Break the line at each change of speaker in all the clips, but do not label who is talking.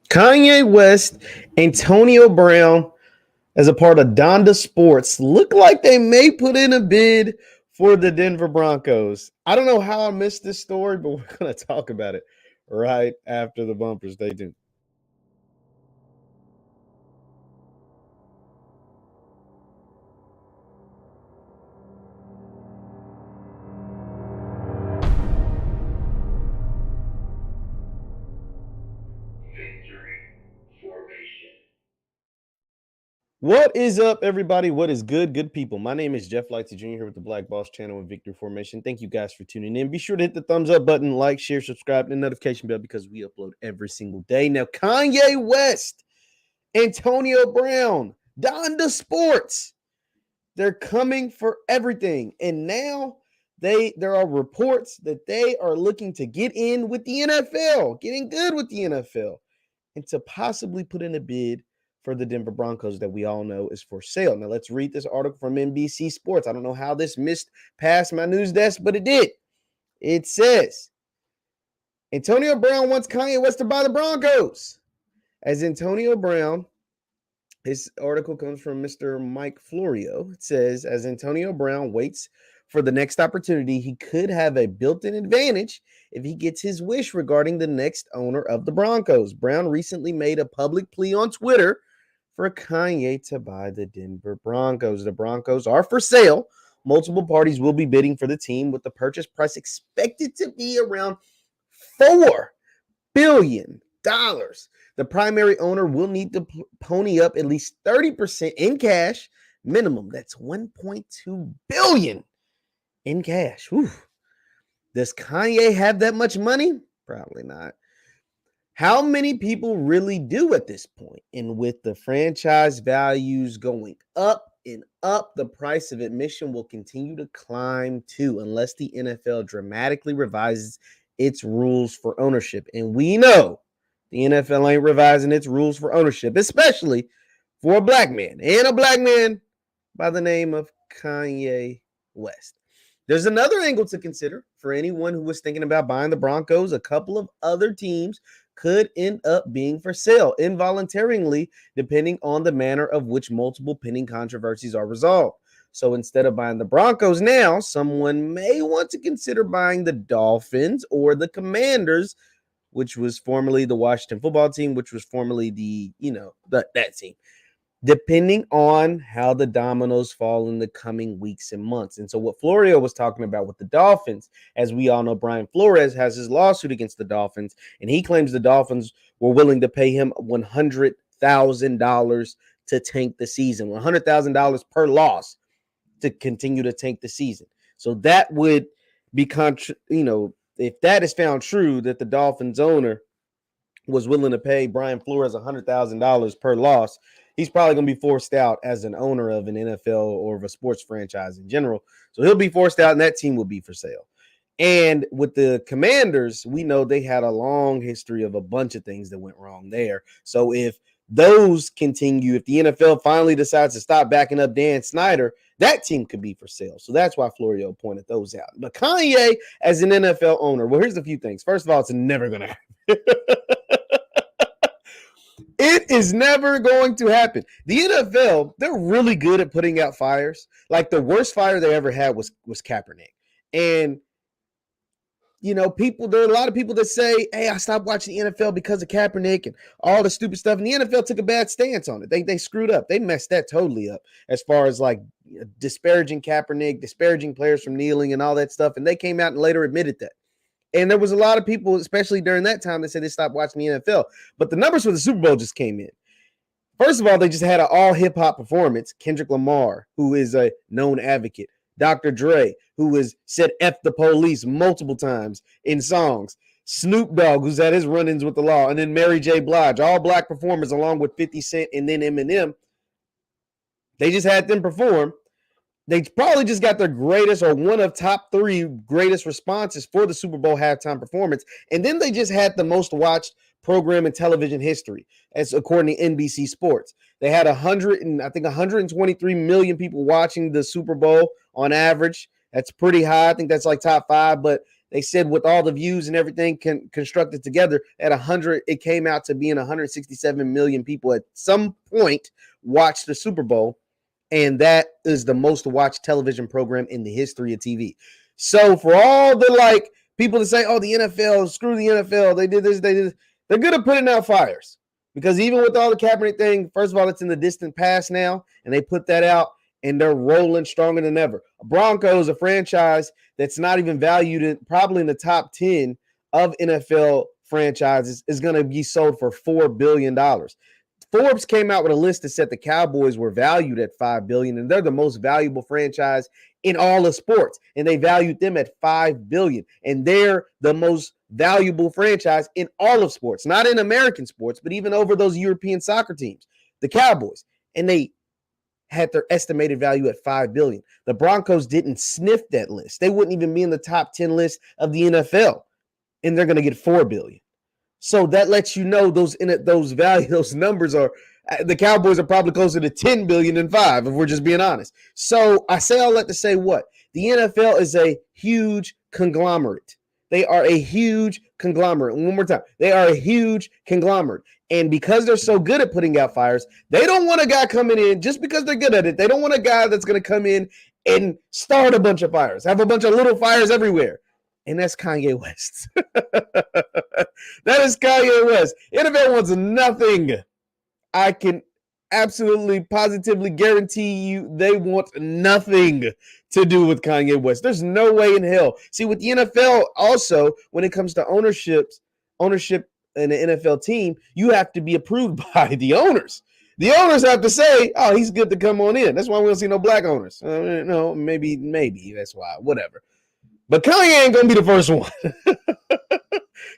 Kanye West, Antonio Brown, as a part of DONDA Sports, look like they may put in a bid for the Denver Broncos. I don't know how I missed this story, but we're going to talk about it right after the bumper. Stay tuned. What is up, everybody? What is good, good people? My name is JeffLightsYJr here with the Black Boss channel and Victory Formation. Thank you guys for tuning in. Be sure to hit the thumbs up button, like, share, subscribe, and the notification bell because we upload every single day. Now, Kanye West, Antonio Brown, Donda Sports, they're coming for everything. And now there are reports that they are looking to get in with the NFL, getting good with the NFL, and to possibly put in a bid for the Denver Broncos that we all know is for sale. Now, let's read this article from NBC Sports. I don't know how this missed past my news desk, but it did. It says, Antonio Brown wants Kanye West to buy the Broncos. As Antonio Brown, this article comes from Mr. Mike Florio. It says, as Antonio Brown waits for the next opportunity, he could have a built-in advantage if he gets his wish regarding the next owner of the Broncos. Brown recently made a public plea on Twitter for Kanye to buy the Denver Broncos. The Broncos are for sale. Multiple parties will be bidding for the team, with the purchase price expected to be around $4 billion. The primary owner will need to pony up at least 30% in cash minimum. That's $1.2 billion in cash. Whew. Does Kanye have that much money? Probably not. How many people really do at this point? And with the franchise values going up and up, the price of admission will continue to climb too, unless the NFL dramatically revises its rules for ownership. And we know the NFL ain't revising its rules for ownership, especially for a black man, and a black man by the name of Kanye West. There's another angle to consider for anyone who was thinking about buying the Broncos. A couple of other teams could end up being for sale involuntarily, depending on the manner of which multiple pending controversies are resolved. So instead of buying the Broncos now, someone may want to consider buying the Dolphins or the Commanders, which was formerly the Washington football team, which was formerly that team, depending on how the dominoes fall in the coming weeks and months. And so what Florio was talking about with the Dolphins, as we all know, Brian Flores has his lawsuit against the Dolphins, and he claims the Dolphins were willing to pay him $100,000 to tank the season, $100,000 per loss to continue to tank the season. So that would be, if that is found true, that the Dolphins owner was willing to pay Brian Flores $100,000 per loss, he's probably going to be forced out as an owner of an NFL or of a sports franchise in general. So he'll be forced out, and that team will be for sale. And with the Commanders, we know they had a long history of a bunch of things that went wrong there. So if those continue, if the NFL finally decides to stop backing up Dan Snyder, that team could be for sale. So that's why Florio pointed those out. But Kanye as an NFL owner, well, here's a few things. First of all, it's never going to happen. It is never going to happen. The NFL, they're really good at putting out fires. Like the worst fire they ever had was Kaepernick. And, there are a lot of people that say, hey, I stopped watching the NFL because of Kaepernick and all the stupid stuff. And the NFL took a bad stance on it. They screwed up. They messed that totally up as far as like disparaging Kaepernick, disparaging players from kneeling and all that stuff. And they came out and later admitted that. And there was a lot of people, especially during that time, that said they stopped watching the NFL. But the numbers for the Super Bowl just came in. First of all, they just had an all-hip-hop performance. Kendrick Lamar, who is a known advocate. Dr. Dre, who has said F the police multiple times in songs. Snoop Dogg, who's had his run-ins with the law. And then Mary J. Blige, all black performers along with 50 Cent and then Eminem. They just had them perform. They probably just got their greatest or one of top 3 greatest responses for the Super Bowl halftime performance. And then they just had the most watched program in television history, as according to NBC Sports. They had 123 million people watching the Super Bowl on average. That's pretty high. I think that's like top 5, but They said with all the views and everything constructed together at 100, it came out to being 167 million people at some point watched the Super Bowl. And that is the most watched television program in the history of TV. So for all the people to say, oh, the NFL, screw the NFL, they did this, they did this, they're good at putting out fires. Because even with all the Kaepernick thing, first of all, it's in the distant past now, and they put that out, and they're rolling stronger than ever. Broncos, a franchise that's not even valued probably in the top 10 of NFL franchises, is going to be sold for $4 billion. Forbes came out with a list that said the Cowboys were valued at $5 billion, and they're the most valuable franchise in all of sports, and they valued them at $5 billion, and they're the most valuable franchise in all of sports, not in American sports, but even over those European soccer teams, the Cowboys, and they had their estimated value at $5 billion. The Broncos didn't sniff that list. They wouldn't even be in the top 10 list of the NFL, and they're going to get $4 billion. So that lets you know those numbers are, the Cowboys are probably closer to 10 billion than 5, if we're just being honest. So I say all that to say what? The NFL is a huge conglomerate. They are a huge conglomerate. One more time. They are a huge conglomerate. And because they're so good at putting out fires, they don't want a guy coming in just because they're good at it. They don't want a guy that's going to come in and start a bunch of fires, have a bunch of little fires everywhere. And that's Kanye West. That is Kanye West. NFL wants nothing. I can absolutely, positively guarantee you they want nothing to do with Kanye West. There's no way in hell. See, with the NFL also, when it comes to ownership in an NFL team, you have to be approved by the owners. The owners have to say, oh, he's good to come on in. That's why we don't see no black owners. No, maybe that's why, whatever. But Kanye ain't going to be the first one.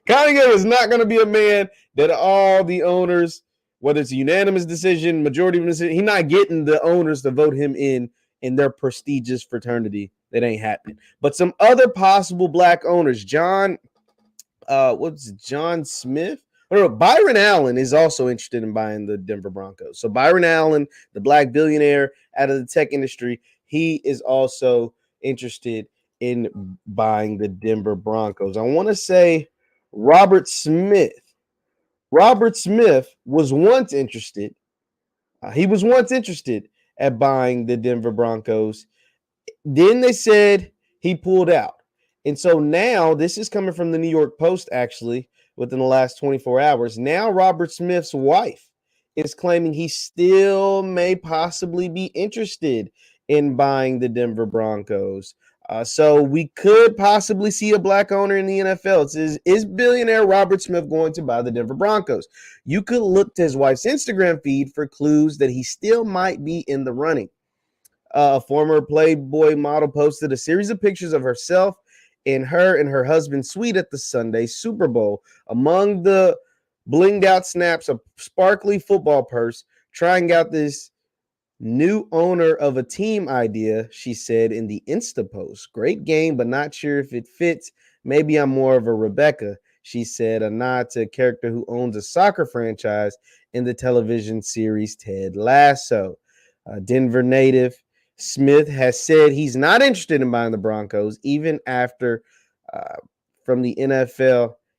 Kanye is not going to be a man that all the owners, whether it's a unanimous decision, majority of decision, he's not getting the owners to vote him in their prestigious fraternity. That ain't happening. But some other possible black owners, John Smith? Or Byron Allen is also interested in buying the Denver Broncos. So Byron Allen, the black billionaire out of the tech industry, he is also interested in buying the Denver Broncos. I want to say Robert Smith. Robert Smith was once interested. He was once interested at buying the Denver Broncos. Then they said he pulled out. And so now, this is coming from the New York Post, actually, within the last 24 hours. Now Robert Smith's wife is claiming he still may possibly be interested in buying the Denver Broncos. So we could possibly see a black owner in the NFL. It says, is billionaire Robert Smith going to buy the Denver Broncos? You could look to his wife's Instagram feed for clues that he still might be in the running. A former Playboy model posted a series of pictures of herself and her husband's suite at the Sunday Super Bowl. Among the blinged out snaps, a sparkly football purse, trying out this new owner of a team idea, she said in the Insta post. Great game, but not sure if it fits. Maybe I'm more of a Rebecca, she said, a nod to a character who owns a soccer franchise in the television series Ted Lasso. Denver native Smith has said he's not interested in buying the Broncos, even after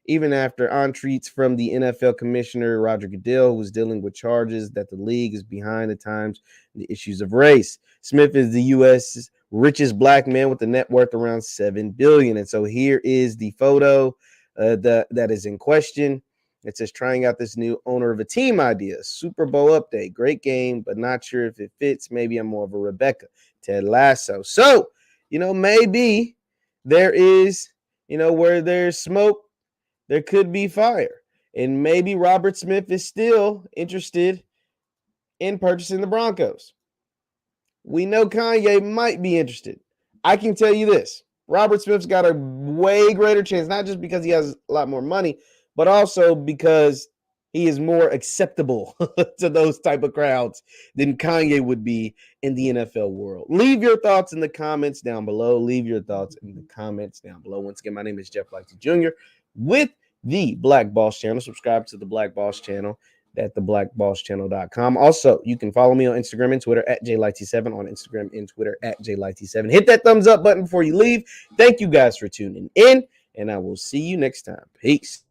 entreats from the NFL commissioner, Roger Goodell, who was dealing with charges that the league is behind at times in the issues of race. Smith is the U.S. richest black man with a net worth around $7 billion. And so here is the photo that is in question. It says, trying out this new owner of a team idea. Super Bowl update. Great game, but not sure if it fits. Maybe I'm more of a Rebecca. Ted Lasso. So, maybe there is, where there's smoke, there could be fire. And maybe Robert Smith is still interested in purchasing the Broncos. We know Kanye might be interested. I can tell you this. Robert Smith's got a way greater chance, not just because he has a lot more money, but also because he is more acceptable to those type of crowds than Kanye would be in the NFL world. Leave your thoughts in the comments down below. Once again, my name is JeffLightsYJr. with the Black Boss Channel. Subscribe to the Black Boss Channel at theblackbosschannel.com. Also, you can follow me on Instagram and Twitter at JLightsy7, on Instagram and Twitter at JLightsy7. Hit that thumbs up button before you leave. Thank you guys for tuning in. and I will see you next time. Peace.